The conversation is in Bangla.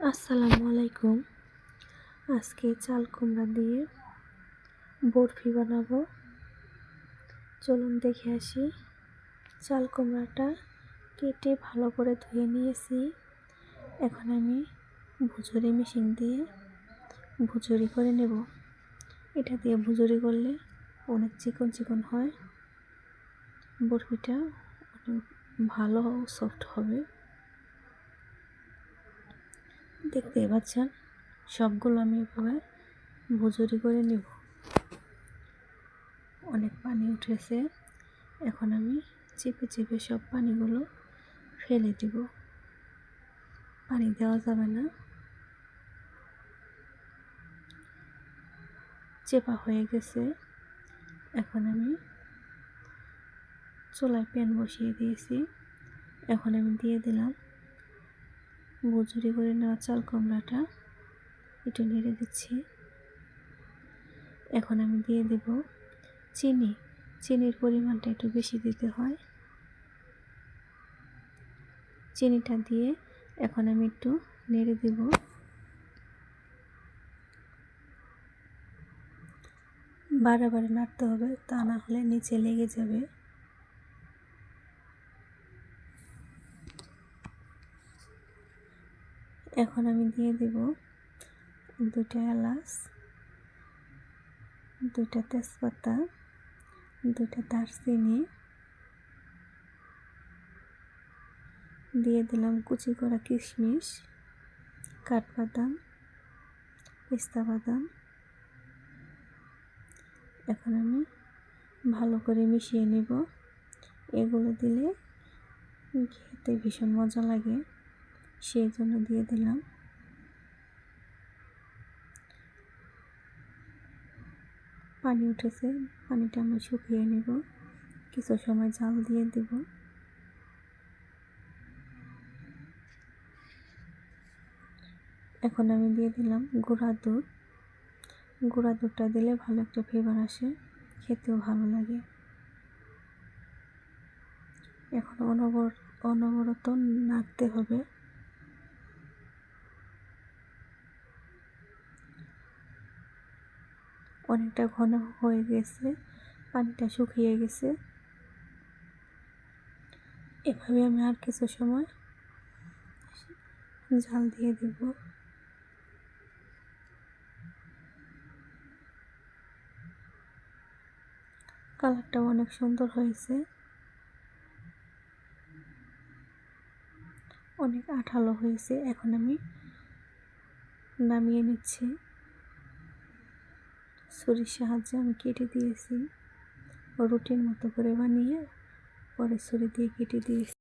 আসসালামু আলাইকুম। আজকে চাল কুমড়া দিয়ে বরফি বানাবো। চলুন দেখে আসি। চাল কুমড়াটা কেটে ভালো করে ধুয়ে নিয়েছি। এখন আমি ভুজুরি মেশিন দিয়ে ভুজুরি করে নেব। এটা দিয়ে ভুজুরি করলে অনেক চিকন চিকন হয়, বরফিটা অনেক ভালো সফট হবে। দেখতেই পাচ্ছেন, সবগুলো আমি এভাবে ভুজুরি করে নেব। অনেক পানি উঠেছে, এখন আমি চেপে চেপে সব পানিগুলো ফেলে দেব। পানি দেওয়া যাবে না। চেপা হয়ে গেছে। এখন আমি চুলায় প্যান বসিয়ে দিয়েছি। এখন আমি দিয়ে দিলাম ভুজুরি করে নেওয়া চাল কুমড়াটা, একটু নেড়ে দিচ্ছি। এখন আমি দিয়ে দেব চিনি। চিনির পরিমাণটা একটু বেশি দিতে হয়। চিনিটা দিয়ে এখন আমি একটু নেড়ে দেব। বারে বারে নাড়তে হবে, তা না হলে নিচে লেগে যাবে। এখন আমি দিয়ে দেব 2টা এলাচ, 2টা তেজপাতা, 2টা দারচিনি, দিয়ে দিলাম কুচি করা কিশমিশ, কাঠবাদাম, পেস্তা বাদাম। এখন আমি ভালো করে মিশিয়ে নেব। এগুলো দিলে খেতে ভীষণ মজা লাগে, সেই জন্য দিয়ে দিলাম। পানি উঠেছে, পানিটা আমি শুকিয়ে নেব। কিছু সময় জাল দিয়ে দেব। এখন আমি দিয়ে দিলাম গুঁড়া দুধ। গুঁড়া দুধটা দিলে ভালো একটা ফ্লেভার আসে, খেতেও ভালো লাগে। এখন অনবরত নাড়তে হবে। অনেকটা ঘন হয়ে গেছে, পানিটা শুকিয়ে গেছে। এভাবে আমি আর কিছু সময় জাল দিয়ে দেব। কালারটা অনেক সুন্দর হয়েছে, অনেক আঠালো হয়েছে। এখন আমি নামিয়ে নিচ্ছি। ছুরির সাহায্যে আমি কেটে দিয়েছি, রুটির মতো করে বানিয়ে পরে ছুরি দিয়ে কেটে দিয়েছি।